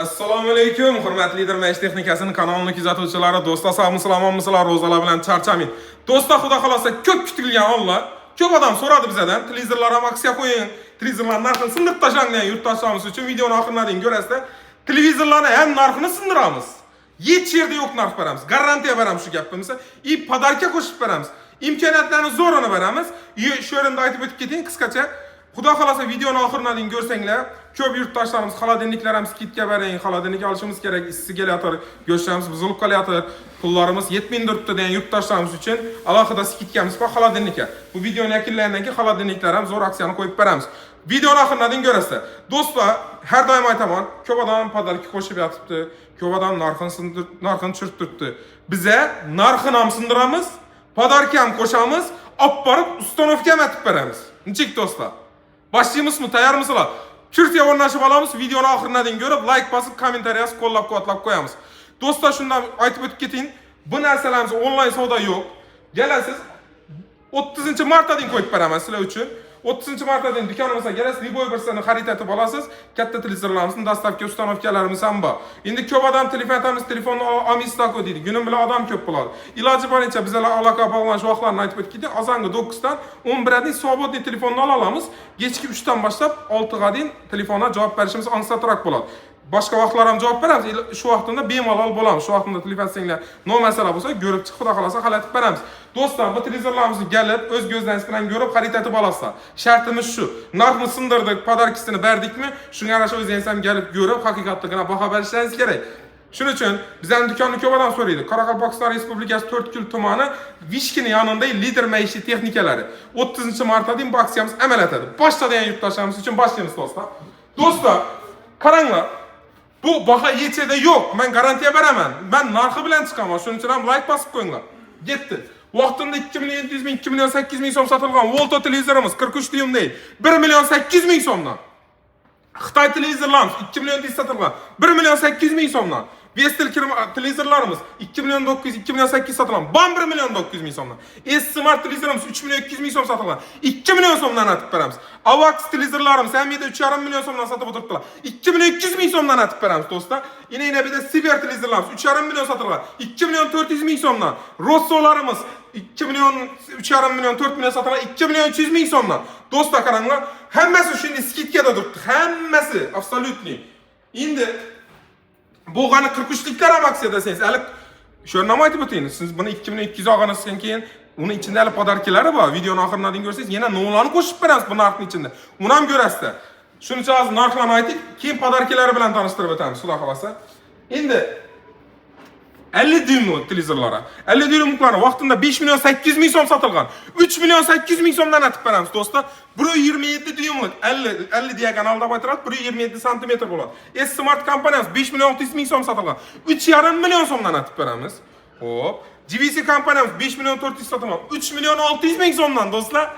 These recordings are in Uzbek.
Assalomu alaykum, hurmatli Dirmash texnikasining kanalini kuzatuvchilari, do'stlar, sog'mi-salomonmisizlar, ro'zalar bilan charchamin. Do'stlar, xudo xolasa ko'p kutilgan onlar. Ko'p odam so'radi bizdan, televizorlar ham aksiya qo'ying, televizorlar narxini sindirib tashlang degan yurtdoshlarimiz uchun videoni oxiriga deying ko'rasizlar. Televizorlarni ham narxini sindiramiz. Hech yerda yo'q narx beramiz. Garantiya beramiz shu gapimizda. Podarka qo'shib beramiz. Imkoniyatlarni zo'rini beramiz. Shu yerda aytib o'tib keting qisqacha. Xudo xolasa videoni oxiriga deying ko'rsanglar, ko'p yurtdoshlarimiz xolodilniklar ham skidga bering, xolodilnik olishimiz kerak, issiq kelayotir, go'shtlarimiz buzilib qolyotir, pullarimiz yetmayapti degan yurtdoshlarimiz uchun alohida skidkamiz bor xolodilnikka. Bu videoni yakunlagandan keyin xolodilniklar ham zo'r aksiyani qo'yib beramiz. Videoni oxiriga deying ko'rasizlar. Do'stlar, har doim aytaman, ko'p odam podarka qo'shib yotibdi, ko'p odam narxini tushirib turibdi. Biza narxini ham sindiramiz, podarka ham qo'shamiz, olib borib ustanovga ham atib beramiz. Nechik do'stlar? Başlayımızmı? Tayarmısınlar? Türkiye o'rnashib olamiz. Videoni oxiridan ko'rib, like bosib, kommentariy yozib, qo'llab-quvvatlab qo'yamiz. Do'stlar, shundan aytib o'tib keting. Bu narsalarimiz onlayn savdo yo'q. Kelasiz 30-martdan qo'yib beraman sizlar uchun. 30-martdan do'konimizga kelasiz, liboy birsini xarid etib olasiz. Katta televizorlarimizni dastavka ustanovkalarimiz ham bor. Endi ko'p odam telefonni olmaysizlar-ku deydi. Gunim bilan odam ko'p bo'ladi. Iloji boricha bizlar aloqa bog'lanish vaqtlarini aytib o'tdik. Azongi 9 dan 11 dan svobodniy telefonni ola olamiz. Kechki 3 dan boshlab 6 ga дейин telefonga javob berishimiz ansatrak bo'ladi. Boshqa vaqtlar ham javob beramiz. Shu vaqtda bemalol bo'lamiz. Shu vaqtda telefon singlar no masala bo'lsa, ko'rib chiqib xudo xolasa hal etib beramiz. Do'stlar, bu televizorlarimizni kelib, o'z ko'zlaringiz bilan ko'rib, xarid etib olasizlar. Shartimiz shu. Narxni sindirdik, podarkasini berdikmi, shunga yarasha o'zingiz ham kelib ko'rib, haqiqatligini baho berishingiz kerak. Shuning uchun bizning do'konni ko'p odam so'raydi. Qoraqalpog'iston Respublikasi 4 tumani Vishkini yonida lider maishiy texnikalari 30-martdan bu aksiyamiz amal etadi. Boshlagan yurtdoshlarimiz uchun boshlaymiz do'stlar. Do'stlar, qaranglar. Bu baho yechida yo'q. Men garantiya beraman. Men narxi bilan chiqaman. Shuning uchun ham like bosib qo'yinglar. Yetdi. Vaqtida 2 million 700 ming, 2 million 800 ming so'm sotilgan Volto televizorimiz 43 dyum değil. 1 million 800 ming so'mdan. Xitoy televizorlarimiz 2 million deb sotilgan 1 million 800 ming so'mdan. Vestel televizorlarimiz 2 million 900, 2 million 800 sotilgan. 1 million 900 ming so'mdan. S-Smart televizorimiz 3 million 200 ming so'm sotilgan. 2 million so'mdan atib beramiz. Avax televizorlarimiz ham 3,5 million so'mdan sotib o'tiribdilar. 2 million 200 ming so'mdan atib beramiz do'stlar. Yine bir de Siber televizorlarimiz 3,5 million sotilgan. 2 million 400 ming so'mdan. Rossolarimiz 2 million 3,5 million 4 million sotilgan. 2 million 300 ming so'mdan. Do'stlar, qaranglar, hammasi shunday skidkada turibdi. Hammasi absolutni. Endi bo'lgani 43liklar ham aksiyada desangiz, hali shu yerni ham aytib o'taylik. Siz buni 2200 olganingizdan keyin uni ichida hali podarkalari bor. Videoni oxiridan ko'rsangiz, yana nollarni qo'shib beramiz bu narxning ichida. Uni ham ko'rasizlar. Shuning uchun hozir narxlarni aytib, keyin podarkalari bilan tanishtirib o'tamiz, xudo xolasa. Endi 50 dyumli televizorlar. 50 dyumliklari vaqtida 5 million 800 ming so'm sotilgan. 3 million 800 ming so'mdan atib beramiz do'stlar. 127 dyumlik 50 diagonalda aytiradi, 127 santimetr bo'ladi. S-Smart kompaniyamiz 5 million 600 ming so'm sotilgan. 3,5 million so'mdan atib beramiz. Hop. GVC kompaniyamiz 5 million 400 sotilgan. 3 million 600 ming so'mdan do'stlar.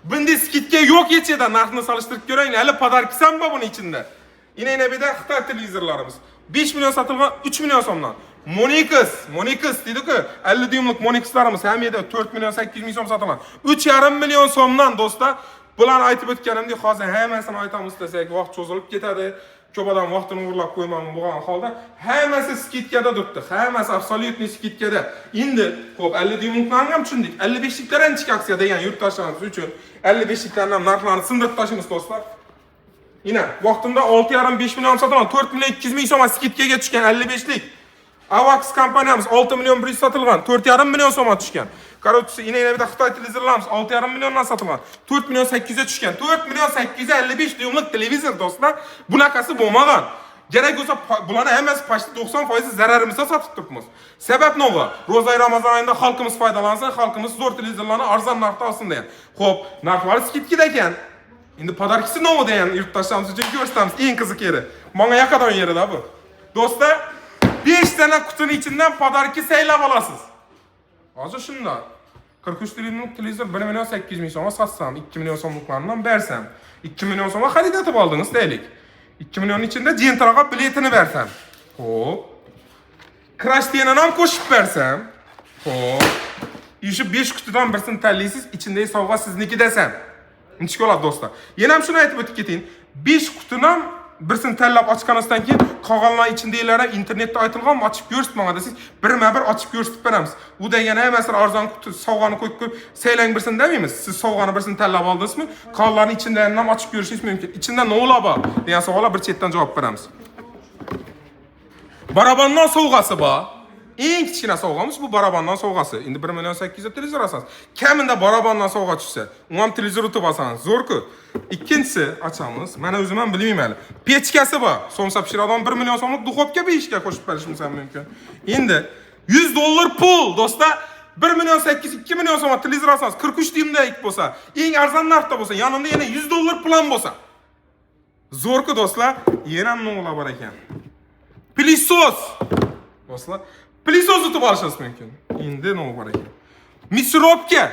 Bunday skidga yo'q yechida narxni solishtirib ko'raylik. Hali podarkasi ham bor buning ichida. Yine bir de Xitoy televizorlarimiz 5 million sotilgan, 3 million so'mdan. Monix dedi ki 50 dyumlik Monix'larimiz hem yedi 4 million 800 ming so'm sotilgan. 3,5 million so'mdan do'stlar. Bularni aytib o'tganimdek hozir hammasini aytamiz desak, vaqt cho'zilib ketadi. Ko'p odam vaqtini o'g'irlab qo'ymagan bo'lgan holda hammasi skidkada turibdi. Hammasi absolutni skidkada. Endi xo'p 50 dyumliklarni ham tushundik. 55liklar ham ichki aksiya degan yurtdoshlarimiz uchun 55liklarning ham narxlarini sindirib tashlaymiz do'stlar. Yine vaqtida 6,5 million sotilgan, 4 million 200 ming so'm skidkaga tushgan 55lik. Avax kompaniyamiz 6 million 100 sotilgan, 4,5 million so'mga tushgan. Qaroqchisi yine bir de Xitoy televizorlarimiz 6,5 milliondan sotilgan, 4 million 800 ga tushgan. 4 million 855 dyumlik televizor do'stlar, bunaqasi bo'lmagan. Kerak bo'lsa bularni hammasi pashti 90% zararimizda sotib turibmiz. Sabab nima? Ro'za Ramazon oyida xalqimiz foydalansin, xalqimiz zo'r televizorlarni arzon narxda olsin degan. Xo'p, narxlari skidkida ekan. Endi podarkasi nima degan yurtdoshlarimiz uchun ko'rsatamiz, eng qiziq yeri. Menga yaqin yerida bu. Do'stlar, 5 tane kutunun içinden podarka saylab olasiz. Hozir shunda 43 dyumlik televizor 1 million 800 ming so'mga satsam, 2 million so'mliklarini bersam, 2 million so'mga xarid etib oldingiz deylik. 2 million içinde Gentraga biletini bersam. Hop. Crash diyenini ham qo'shib bersam. Hop. Şu 5 kutudan birisini tanlaysiz, içindeki sovg'a sizniki desam. Nechik bo'ladi do'stlar? Yana ham shuni aytib o'tib keting. 5 qutini ham birisini tanlab ochganingizdan keyin qolganlar ichindagilari internetda aytilgan ochib ko'rsatmanga desangiz, birma-bir ochib ko'rsatib beramiz. U degani masalan arzon sovg'ani qo'yib saylang birisini demaymiz. Siz sovg'ani birisini tanlab oldingizmi? Qolganlarning ichidan ham ochib ko'rishingiz mumkin. Ichida nima bor degan savolga bir chetdan javob beramiz. Barabandan sovg'asi bor. Eng kichkina sovg'amiz bu barabandan sovg'asi. Endi 1 million 800 televizor olsangiz, kamida barabandan sovg'a tushsa, u ham televizor utib olsangiz zo'r-ku. Ikkinchisi ochamiz. Mana o'zim ham bilmayman hali. Pechkasi bor. Somsa pishiradigan 1 million so'mlik duxovka beshga qo'shib berishimiz ham mumkin. Endi $100 pul do'stlar, 1 million 800 2 million so'm televizor olsangiz 43 dyumdalik bo'lsa, eng arzon narxda bo'lsa, yonida yana $100 pul ham bo'lsa. Zo'r-ku do'stlar, yana nima bor ekan? Pilisos. Do'stlar, pilisos utib olishingiz mumkin. Endi nima bor ekan? Misrovka.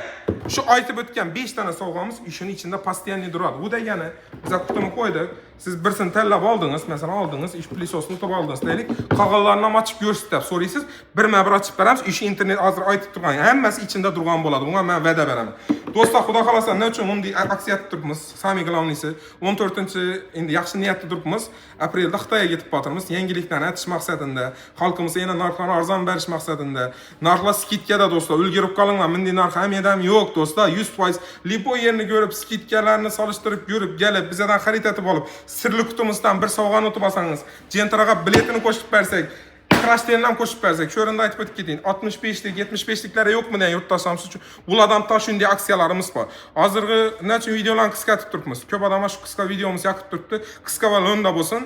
Shu aytib o'tgan 5 dona sovg'amiz ishining ichida постоянно turadi. Bu degani, biz qutini qo'ydik. Siz birisini tanlab oldingiz, masalan oldingiz, ish pilososini utib oldingiz deylik. Qolganlarini ham ochib ko'rsatib deb so'raysiz. Birma-bir ochib beramiz. Ishi internet hozir aytib turgan, hammasi ichida turgan bo'ladi. Bunga men va'da beraman. Do'stlar, xudo xolasa, nima uchun bunday aksiya turibmiz? Sami glavnisi 14-endi yaxshi niyatda turibmiz. Aprelda Xitoyga ketib boramiz. Yangiliklarni aytish maqsadida, xalqimizga yana narxlarni arzon berish maqsadida. Narxlar skidkada do'stlar, ulgurib qolinglar. Bunday narx ham yo'q do'stlar. 100% lipo yerini ko'rib, skidkalarni solishtirib yurib, kelib, bizdan xarid etib olib, sirli kutumizdan bir sovg'ani o'tib olsangiz, Gentraga biletini qo'shib bersak, krashtenni ham qo'shib bersak, shu o'rinda aytib o'tib ketaylik. 65lik, 75liklari yo'qmi degan yurtdoshlarimiz uchun ulardan ta shunday aksiyalarimiz bor. Hozirgi necha videolarni qisqartib turibmiz. Ko'p odamlar shu qisqa videomiz yoqib turibdi. Qisqa va lo'nda bo'lsin.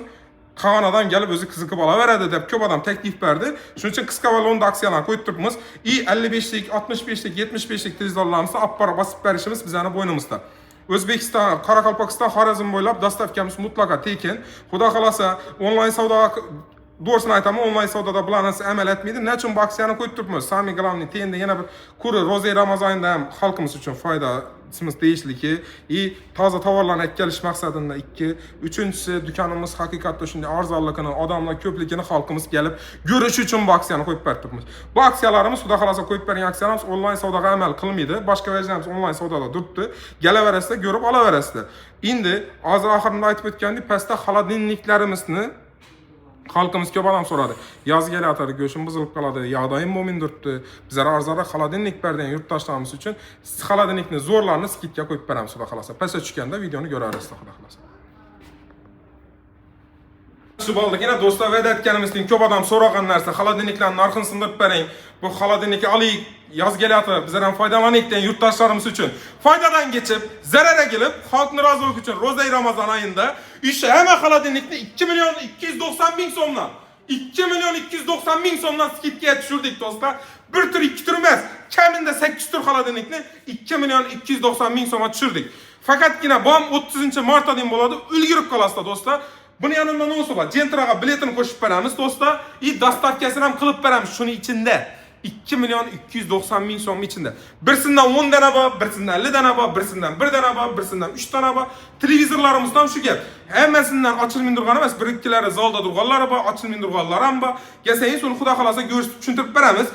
Qolgan odam kelib o'zi qiziqib olaveradi deb ko'p odam taklif berdi. Shuning uchun qisqa va lo'nda aksiyalar qo'yib turibmiz. 55lik, 65lik, 75lik televizorlarimizni olib borib bosib berishimiz bizning bo'ynimizda. O'zbekiston, Qoraqalpog'iston, Xorazm bo'ylab dostavkamiz mutlaqo tekin. Xudo xolasa, onlayn savdo doğrusunu aytaman, onlayn savdoda bularning amal etmaydi. Nima uchun bu aksiyani qo'yib turibmiz? Sami glavniy tenda yana bir kuri Ro'za Ramazonida ham xalqimiz uchun foydasimiz deyishligi, toza tovarlarni kelish maqsadida 2, uchinchisi dukanimiz haqiqatda shunday arzonligini, odamlar ko'pligini xalqimiz kelib ko'rish uchun bu aksiyani qo'yib beribmiz. Bu aksiyalarimiz xudo xolasa qo'yib bergan aksiyalarimiz onlayn savdoga amal qilmaydi. Boshqa vajlarimiz onlayn savdoda turibdi. Kelaverasizlar, ko'rib olaverasizlar. Endi hozir oxirida aytib o'tgandek, pastda xolodilniklarimizni xalqimiz ko'p odam so'radi. Yoz kelayotir, go'shim buzilib qoladi, yog'doyim mo'min turibdi. Bizlar arzonda xolodilnik bergan yurtdoshlarimiz uchun xolodilnikni zo'rlarni skidga qo'yib beramiz, xudo xolasa. Pastga tushganda videoni ko'rarsiz, xudo xolasa. Shu bo'ldi, yana do'stlar, va'da etganimizdek ko'p odam so'ragan narsa, xolodilniklarning narxini sindirib bering. Bu xolodilnikni oling, yoz kelayotir, bizlar ham foydalanik degan yurtdoshlarimiz uchun foydadan kechib, zararga kelib, xalqning roziligi uchun Ro'za Ramazon oyida ishga hamma xolodilnikni 2 million 290 ming so'mdan 2 million 290 ming so'mdan skidga tushirdik do'stlar. Bir tur, ikki tur emas, kamida 8 tur xolodilnikni 2 million 290 ming so'mga tushirdik. Faqatgina bom 30-martdan bo'ladi, ulgurib qolasizlar do'stlar. Buni yanında ne olsa var? Gentraga biletini qo'shib beramiz do'stlar. Dastavkasini ham qilib beramiz shuni ichida. 2 million 290 ming so'm ichida. Birisinden 10 dana bor, birisinden 50 dana bor, birisinden 1 dana bor, birisinden 3 dana bor. Televizorlarimizdan shu gap. Hammasidan ochilmay turgan emas, bir-ikkilari zalda turganlari bor, ochilmay turganlari ham bor. Kelsangiz uni xudo xolasa ko'rsatib tushuntirib beramiz.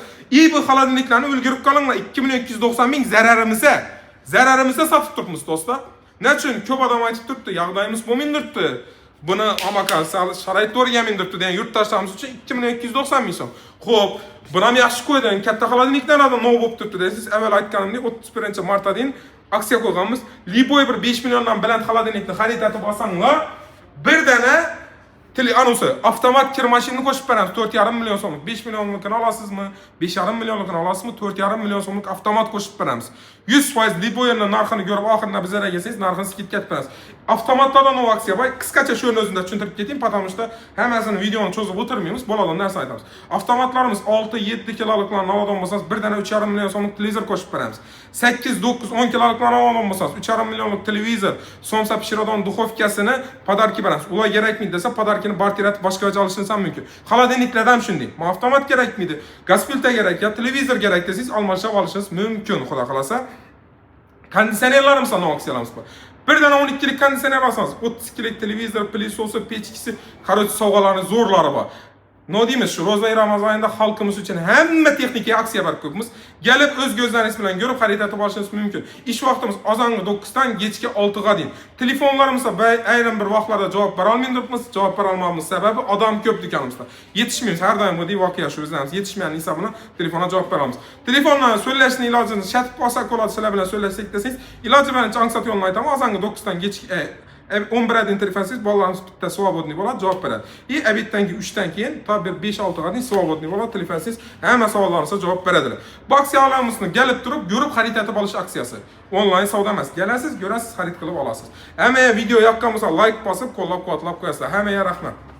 Bu xolodilniklarni ulgurib qolinglar, 2 million 290 ming zararimizga sotib turibmiz do'stlar. Nima uchun ko'p odam aytib turibdi, yog'doyimiz mo'min turibdi. Buni amaka sharoit o'rganmin deb turgan yurtdoshlarimiz uchun 2 million 290 ming so'm. Xo'p, buni ham yaxshi qo'ydim. Katta xolodilniklardan nima bo'lib turibdi deysiz. Avval aytganimdek 31-martdan aksiya qo'yganmiz. Liboy bir 5 milliondan baland xolodilnikni xarid etib olsanglar, bir dana anusi avtomat kir mashinani qo'shib beramiz. 4,5 million so'mlik. 5 millionlikni olasizmi? 5,5 millionlikni olasizmi? 4,5 million so'mlik avtomat qo'shib beramiz. 100% Liboyning narxini ko'rib oxirida bizlarga kelsangiz, narxini skidga beramiz. Avtomatlardan o aksiya bor. Qisqacha shu o'zimda tushuntirib ketayim, потому что hammasini videoni cho'zib o'tirmaymiz, bo'ladigan narsa aytamiz. Avtomatlarimiz 6-7 kiloliklarni oladigan bo'lsangiz, bir dana 3,5 million so'mlik televizor qo'shib beramiz. 8-9-10 kiloliklarni oladigan bo'lsangiz, 3,5 millionlik televizor, somsa pishiradigan duxovkasini podarki beramiz. Ular kerakmi desa, podarkini barteratib boshqa joyga olishingiz ham mumkin. Xolodilniklar ham shunday. Avtomat kerakmidi? Gaz filtr kerak yo televizor kerak desangiz, almashib olishingiz mumkin, xudo xolasa. Konditsionerlarimiz ham aksiyalarimiz bor. Bir dana 12lik konditsioner olsangiz, 32lik televizor, pilisosi, pechkisi, qarochi sovg'alarning zo'rlari bor. Ne deyimiz şu Roza Ramazan ayında halkımız için hemme texniki aksiya var köpümüz. Gelip öz gözleriniz bilen görüp haritata başınız mümkün. İş vaxtımız azanlı 9'dan geçki 6'ga deyin. Telefonlarımızda ayran bir vaxtlarda cevap ver almayındırpmız. Cevap ver almamız sebebi adam köp dükkanımızda. Yetişmiyoruz her daim bu diye vakı yaşıyoruz. Yetişmeyen hesabına telefona cevap ver almamız. Telefonla söyleşini ilacını şatip basak oladı söylebilen söyleşsek deseniz ilacı ben cank satıyor olmaydı ama azanlı 9'dan geçki 11'den telefonsiz bolalarımız bitta svobodniy bo'ladi, javob beradi. Abitdan ki 3'dan keyin ta bir 5-6 ga svobodniy bo'ladi, telefonsiz hamma savollarimizga javob beradilar. Bu aksiyalarimizni kelib turib, ko'rib xaritatib olish aksiyasi. Onlayn savdo emas. Kelasiz, ko'rasiz, xarid qilib olasiz. Hamma video yoqqan bo'lsa like bosib, qo'llab-quvvatlab qo'yasizlar. Hammaga rahmat.